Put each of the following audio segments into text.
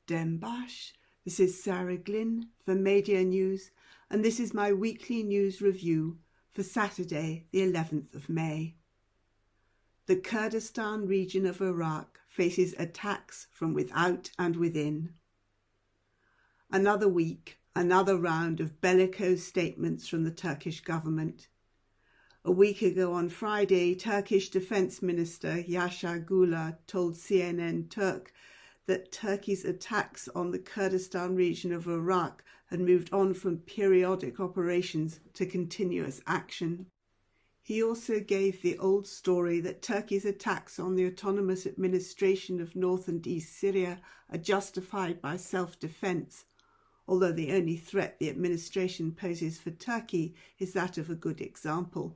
Dembash. This is Sarah Glynn for Media News, and this is my weekly news review for Saturday, the 11th of May. The Kurdistan region of Iraq faces attacks from without and within. Another week, another round of bellicose statements from the Turkish government. A week ago on Friday, Turkish Defence Minister Yasha Gula told CNN Turk that Turkey's attacks on the Kurdistan region of Iraq had moved on from periodic operations to continuous action. He also gave the old story that Turkey's attacks on the autonomous administration of North and East Syria are justified by self-defence, although the only threat the administration poses for Turkey is that of a good example.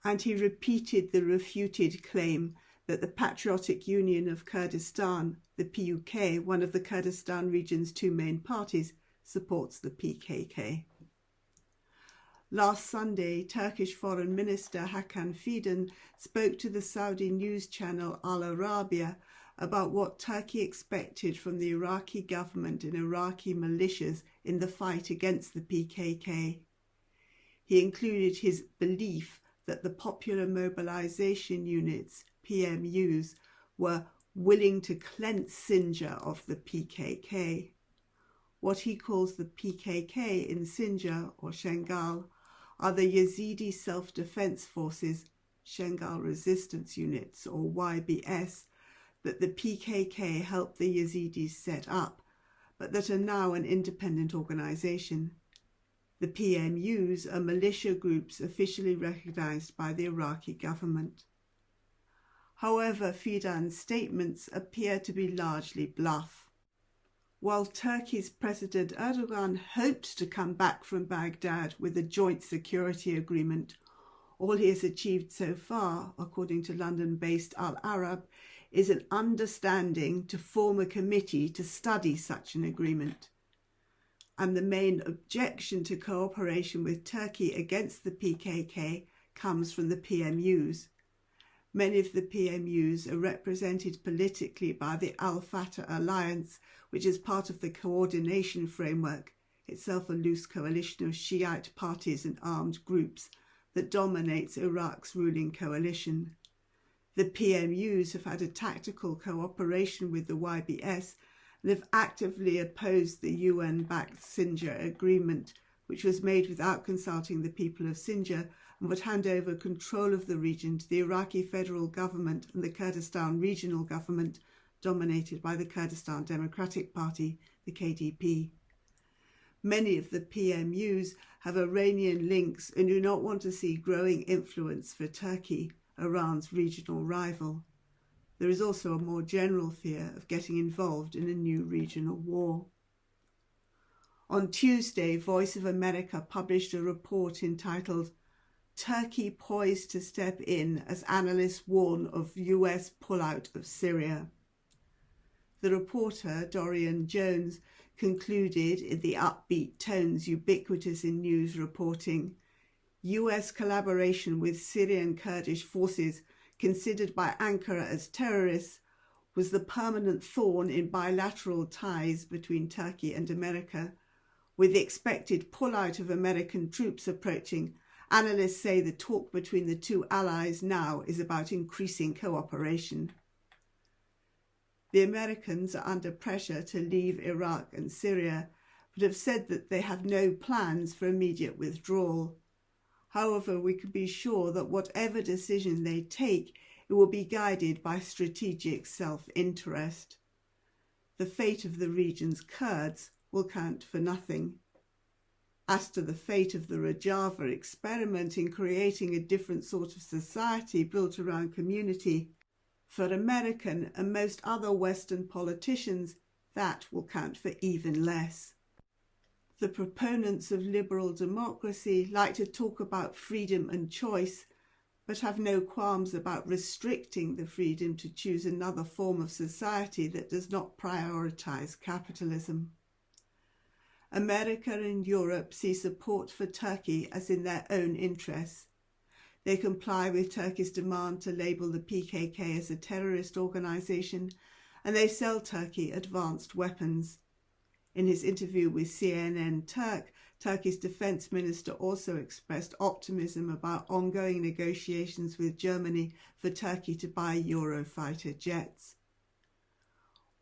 And he repeated the refuted claim that the Patriotic Union of Kurdistan, the PUK, one of the Kurdistan region's two main parties, supports the PKK. Last Sunday, Turkish Foreign Minister Hakan Fidan spoke to the Saudi news channel Al Arabiya about what Turkey expected from the Iraqi government and Iraqi militias in the fight against the PKK. He included his belief that the Popular Mobilization Units, PMUs, were willing to cleanse Sinjar of the PKK. What he calls the PKK in Sinjar or Shengal are the Yazidi Self-Defense Forces, Shengal Resistance Units or YBS, that the PKK helped the Yazidis set up, but that are now an independent organization. The PMUs are militia groups officially recognized by the Iraqi government. However, Fidan's statements appear to be largely bluff. While Turkey's President Erdogan hoped to come back from Baghdad with a joint security agreement, all he has achieved so far, according to London-based Al Arab, is an understanding to form a committee to study such an agreement. And the main objection to cooperation with Turkey against the PKK comes from the PMUs. Many of the PMUs are represented politically by the Al-Fatah Alliance, which is part of the Coordination Framework, itself a loose coalition of Shiite parties and armed groups that dominates Iraq's ruling coalition. The PMUs have had a tactical cooperation with the YBS and have actively opposed the UN-backed Sinjar agreement, which was made without consulting the people of Sinjar and would hand over control of the region to the Iraqi federal government and the Kurdistan regional government, dominated by the Kurdistan Democratic Party, the KDP. Many of the PMUs have Iranian links and do not want to see growing influence for Turkey, Iran's regional rival. There is also a more general fear of getting involved in a new regional war. On Tuesday, Voice of America published a report entitled "Turkey Poised to Step In as Analysts Warn of US Pullout of Syria." The reporter, Dorian Jones, concluded in the upbeat tones ubiquitous in news reporting, US collaboration with Syrian Kurdish forces considered by Ankara as terrorists was the permanent thorn in bilateral ties between Turkey and America. With the expected pullout of American troops approaching, analysts say the talk between the two allies now is about increasing cooperation. The Americans are under pressure to leave Iraq and Syria, but have said that they have no plans for immediate withdrawal. However, we can be sure that whatever decision they take, it will be guided by strategic self-interest. The fate of the region's Kurds will count for nothing. As to the fate of the Rojava experiment in creating a different sort of society built around community, for American and most other Western politicians, that will count for even less. The proponents of liberal democracy like to talk about freedom and choice, but have no qualms about restricting the freedom to choose another form of society that does not prioritize capitalism. America and Europe see support for Turkey as in their own interests. They comply with Turkey's demand to label the PKK as a terrorist organization and they sell Turkey advanced weapons. In his interview with CNN Turk, Turkey's defense minister also expressed optimism about ongoing negotiations with Germany for Turkey to buy Eurofighter jets.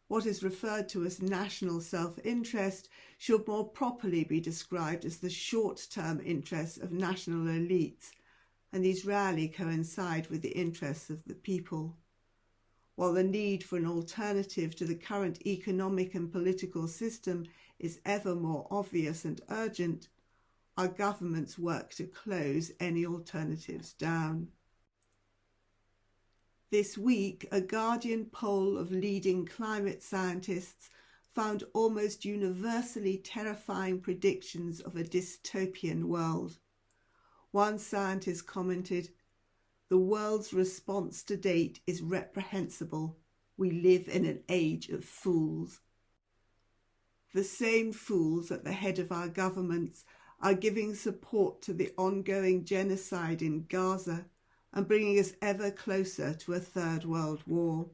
What is referred to as national self-interest should more properly be described as the short-term interests of national elites, and these rarely coincide with the interests of the people. While the need for an alternative to the current economic and political system is ever more obvious and urgent, our governments work to close any alternatives down. This week, a Guardian poll of leading climate scientists found almost universally terrifying predictions of a dystopian world. One scientist commented, "The world's response to date is reprehensible. We live in an age of fools." The same fools at the head of our governments are giving support to the ongoing genocide in Gaza and bringing us ever closer to a third world war.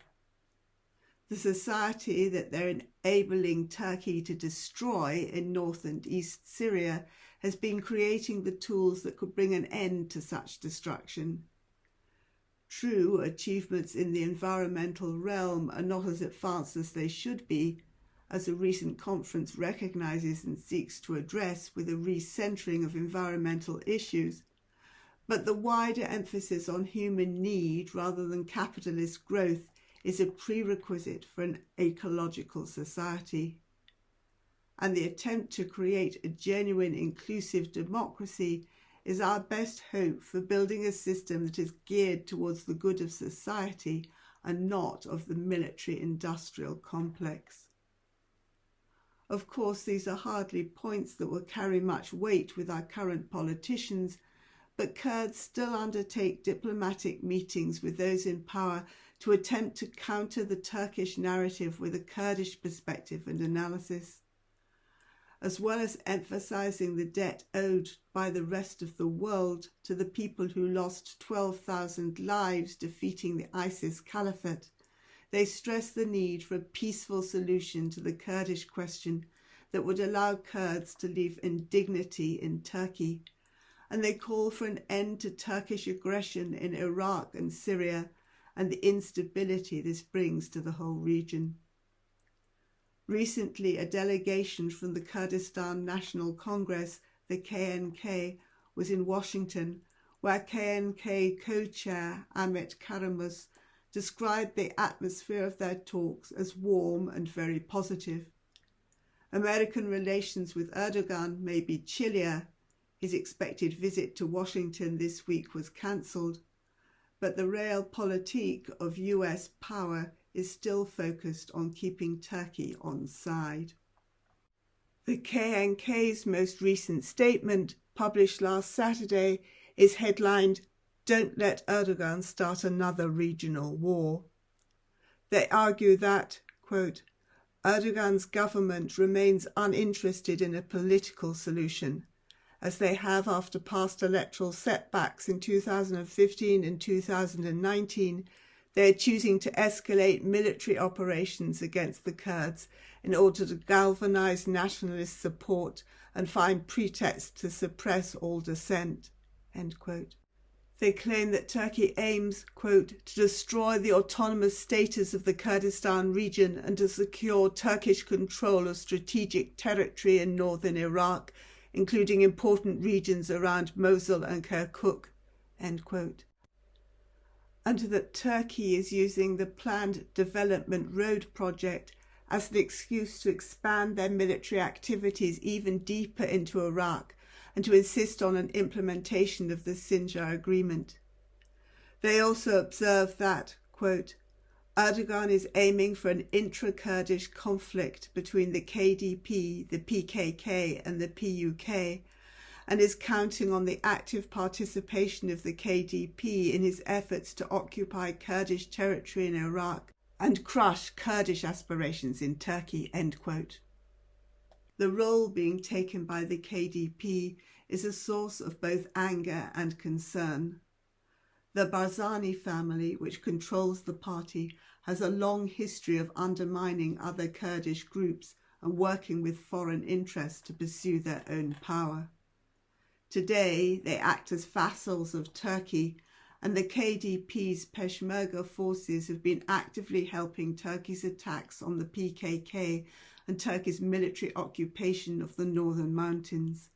The society that they're enabling Turkey to destroy in north and east Syria has been creating the tools that could bring an end to such destruction. True, achievements in the environmental realm are not as advanced as they should be, as a recent conference recognises and seeks to address with a recentering of environmental issues, but the wider emphasis on human need rather than capitalist growth is a prerequisite for an ecological society. And the attempt to create a genuine inclusive democracy is our best hope for building a system that is geared towards the good of society and not of the military-industrial complex. Of course, these are hardly points that will carry much weight with our current politicians, but Kurds still undertake diplomatic meetings with those in power to attempt to counter the Turkish narrative with a Kurdish perspective and analysis. As well as emphasising the debt owed by the rest of the world to the people who lost 12,000 lives defeating the ISIS caliphate, they stress the need for a peaceful solution to the Kurdish question that would allow Kurds to live in dignity in Turkey, and they call for an end to Turkish aggression in Iraq and Syria and the instability this brings to the whole region. Recently, a delegation from the Kurdistan National Congress, the KNK, was in Washington, where KNK co-chair Ahmet Karamus described the atmosphere of their talks as warm and very positive. American relations with Erdogan may be chillier. His expected visit to Washington this week was cancelled, but the realpolitik of US power is still focused on keeping Turkey on side. The KNK's most recent statement, published last Saturday, is headlined, "Don't let Erdogan start another regional war." They argue that, quote, Erdogan's government remains uninterested in a political solution, as they have after past electoral setbacks in 2015 and 2019, they are choosing to escalate military operations against the Kurds in order to galvanise nationalist support and find pretexts to suppress all dissent, end quote. They claim that Turkey aims, quote, to destroy the autonomous status of the Kurdistan region and to secure Turkish control of strategic territory in northern Iraq, including important regions around Mosul and Kirkuk, end quote. And that Turkey is using the planned Development Road project as an excuse to expand their military activities even deeper into Iraq and to insist on an implementation of the Sinjar Agreement. They also observe that, quote, Erdogan is aiming for an intra-Kurdish conflict between the KDP, the PKK and the PUK, and is counting on the active participation of the KDP in his efforts to occupy Kurdish territory in Iraq and crush Kurdish aspirations in Turkey, end quote. The role being taken by the KDP is a source of both anger and concern. The Barzani family, which controls the party, has a long history of undermining other Kurdish groups and working with foreign interests to pursue their own power. Today, they act as vassals of Turkey, and the KDP's Peshmerga forces have been actively helping Turkey's attacks on the PKK and Turkey's military occupation of the northern mountains.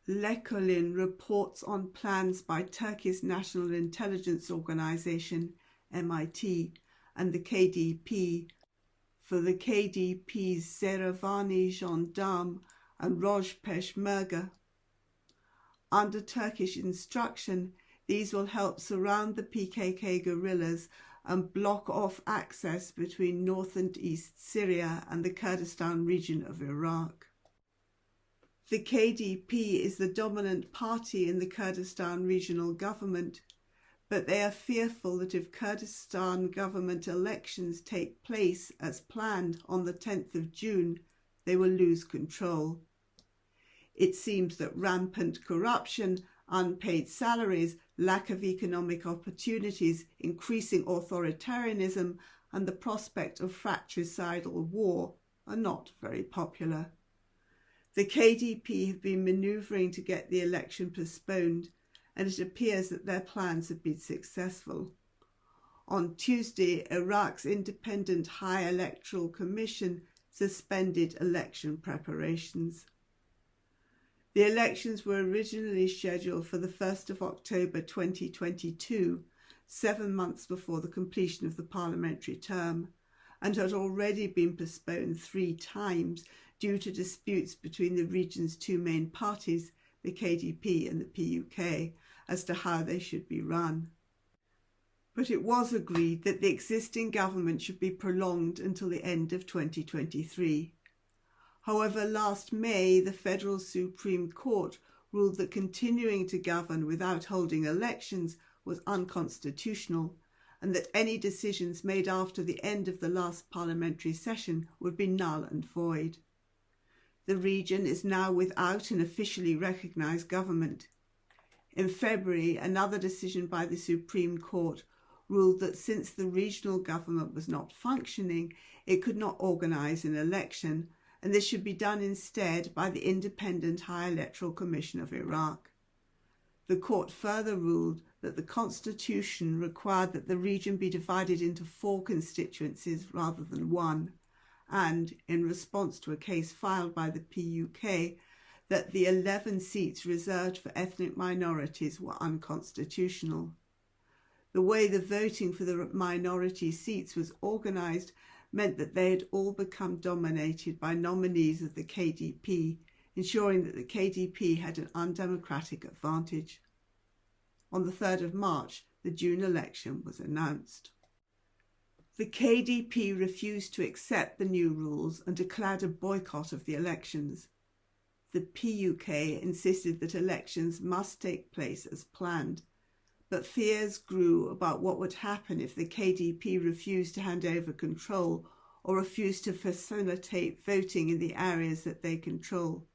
Lekolin reports on plans by Turkey's National Intelligence Organization, MIT, and the KDP for the KDP's Zeravani Gendarme and Roj Peshmerga. Under Turkish instruction, these will help surround the PKK guerrillas and block off access between north and east Syria and the Kurdistan region of Iraq. The KDP is the dominant party in the Kurdistan regional government, but they are fearful that if Kurdistan government elections take place as planned on the 10th of June, they will lose control. It seems that rampant corruption, unpaid salaries, lack of economic opportunities, increasing authoritarianism, and the prospect of fratricidal war are not very popular. The KDP have been manoeuvring to get the election postponed, and it appears that their plans have been successful. On Tuesday, Iraq's Independent High Electoral Commission suspended election preparations. The elections were originally scheduled for the 1st of October 2022, 7 months before the completion of the parliamentary term, and had already been postponed 3 times due to disputes between the region's 2 main parties, the KDP and the PUK, as to how they should be run. But it was agreed that the existing government should be prolonged until the end of 2023. However, last May, the Federal Supreme Court ruled that continuing to govern without holding elections was unconstitutional, and that any decisions made after the end of the last parliamentary session would be null and void. The region is now without an officially recognised government. In February, another decision by the Supreme Court ruled that since the regional government was not functioning, it could not organise an election, and this should be done instead by the Independent High Electoral Commission of Iraq. The court further ruled that the constitution required that the region be divided into 4 constituencies rather than 1, and, in response to a case filed by the PUK, that the 11 seats reserved for ethnic minorities were unconstitutional. The way the voting for the minority seats was organised meant that they had all become dominated by nominees of the KDP, ensuring that the KDP had an undemocratic advantage. On the 3rd of March, the June election was announced. The KDP refused to accept the new rules and declared a boycott of the elections. The PUK insisted that elections must take place as planned, but fears grew about what would happen if the KDP refused to hand over control or refused to facilitate voting in the areas that they control.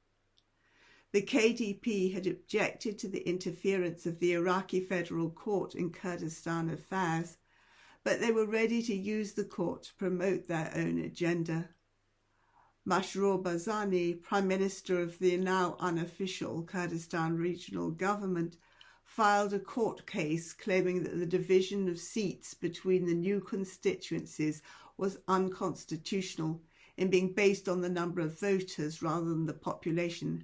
The KDP had objected to the interference of the Iraqi Federal Court in Kurdistan affairs, but they were ready to use the court to promote their own agenda. Masroor Barzani, Prime Minister of the now unofficial Kurdistan Regional Government, filed a court case claiming that the division of seats between the new constituencies was unconstitutional in being based on the number of voters rather than the population,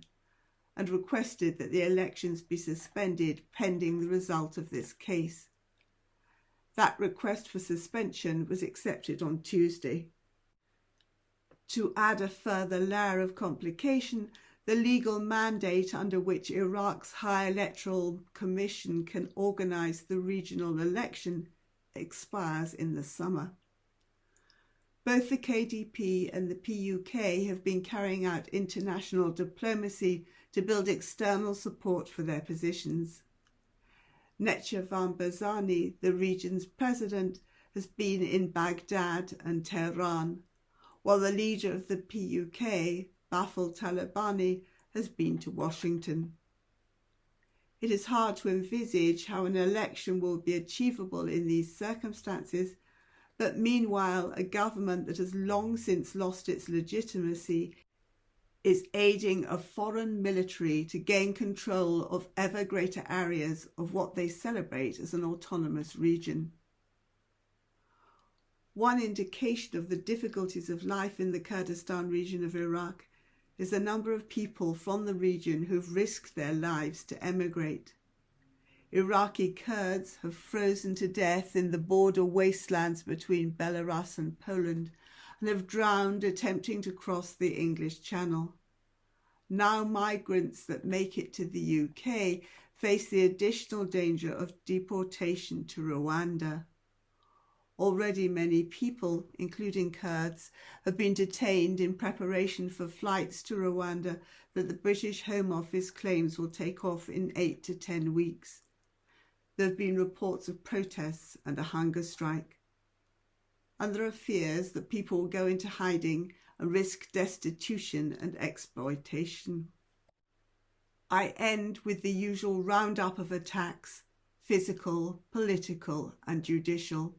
and requested that the elections be suspended pending the result of this case. That request for suspension was accepted on Tuesday. To add a further layer of complication, the legal mandate under which Iraq's High Electoral Commission can organise the regional election expires in the summer. Both the KDP and the PUK have been carrying out international diplomacy to build external support for their positions. Nechavan Barzani, the region's president, has been in Baghdad and Tehran, while the leader of the PUK, Bafel Talabani, has been to Washington. It is hard to envisage how an election will be achievable in these circumstances, But meanwhile, a government that has long since lost its legitimacy is aiding a foreign military to gain control of ever greater areas of what they celebrate as an autonomous region. One indication of the difficulties of life in the Kurdistan region of Iraq is the number of people from the region who've risked their lives to emigrate. Iraqi Kurds have frozen to death in the border wastelands between Belarus and Poland and have drowned attempting to cross the English Channel. Now migrants that make it to the UK face the additional danger of deportation to Rwanda. Already many people, including Kurds, have been detained in preparation for flights to Rwanda that the British Home Office claims will take off in 8 to 10 weeks. There have been reports of protests and a hunger strike. And there are fears that people will go into hiding and risk destitution and exploitation. I end with the usual roundup of attacks, physical, political, and judicial.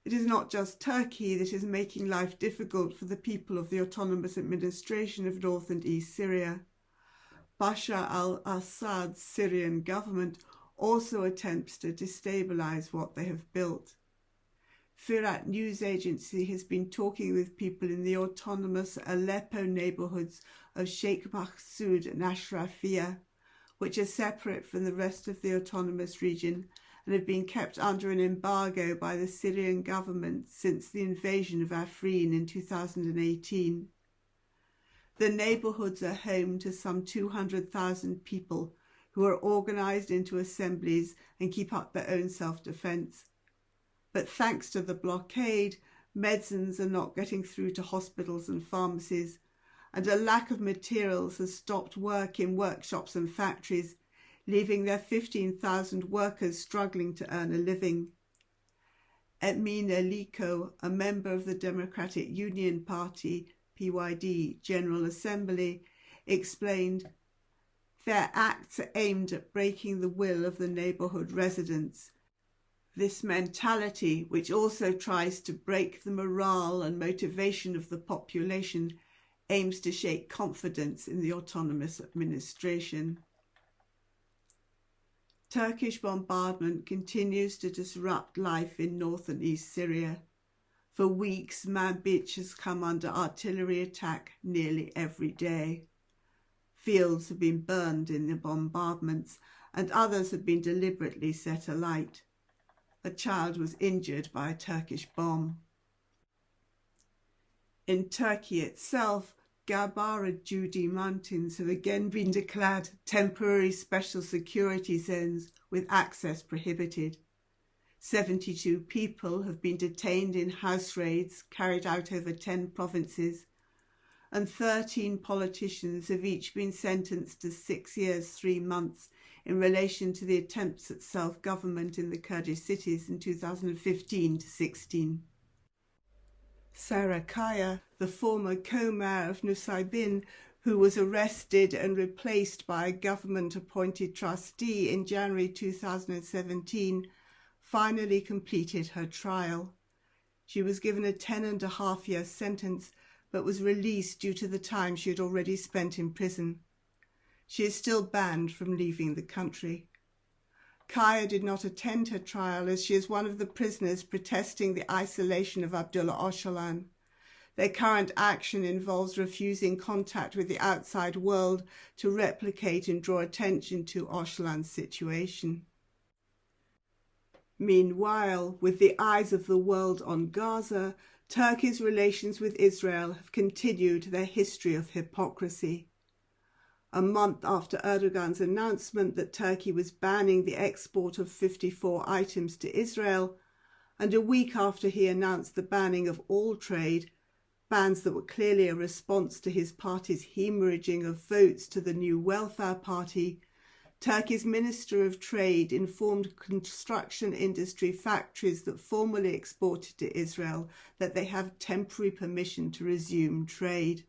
It is not just Turkey that is making life difficult for the people of the autonomous administration of North and East Syria. Bashar al-Assad's Syrian government also attempts to destabilize what they have built. Firat news agency has been talking with people in the autonomous Aleppo neighbourhoods of Sheikh Mahsud and Ashrafiyah, which are separate from the rest of the autonomous region and have been kept under an embargo by the Syrian government since the invasion of Afrin in 2018. The neighbourhoods are home to some 200,000 people who are organised into assemblies and keep up their own self-defence. But thanks to the blockade, medicines are not getting through to hospitals and pharmacies, and a lack of materials has stopped work in workshops and factories, leaving their 15,000 workers struggling to earn a living. Emin Aliko, a member of the Democratic Union Party, PYD, General Assembly, explained, "Their acts are aimed at breaking the will of the neighbourhood residents. This mentality, which also tries to break the morale and motivation of the population, aims to shake confidence in the autonomous administration." Turkish bombardment continues to disrupt life in North and East Syria. For weeks, Manbij has come under artillery attack nearly every day. Fields have been burned in the bombardments, and others have been deliberately set alight. A child was injured by a Turkish bomb. In Turkey itself, Gabara Judi mountains have again been declared temporary special security zones with access prohibited. 72 people have been detained in house raids carried out over 10 provinces, and 13 politicians have each been sentenced to 6 years, 3 months in relation to the attempts at self-government in the Kurdish cities in 2015 to 16. Sarah Kaya, the former co-mayor of Nusaybin, who was arrested and replaced by a government-appointed trustee in January 2017, finally completed her trial. She was given a 10.5-year sentence, but was released due to the time she had already spent in prison. She is still banned from leaving the country. Kaya did not attend her trial as she is one of the prisoners protesting the isolation of Abdullah Öcalan. Their current action involves refusing contact with the outside world to replicate and draw attention to Öcalan's situation. Meanwhile, with the eyes of the world on Gaza, Turkey's relations with Israel have continued their history of hypocrisy. A month after Erdogan's announcement that Turkey was banning the export of 54 items to Israel, and a week after he announced the banning of all trade, bans that were clearly a response to his party's hemorrhaging of votes to the new welfare party, Turkey's Minister of Trade informed construction industry factories that formerly exported to Israel that they have temporary permission to resume trade.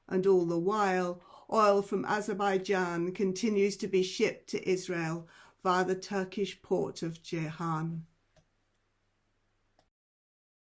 And all the while, oil from Azerbaijan continues to be shipped to Israel via the Turkish port of Ceyhan.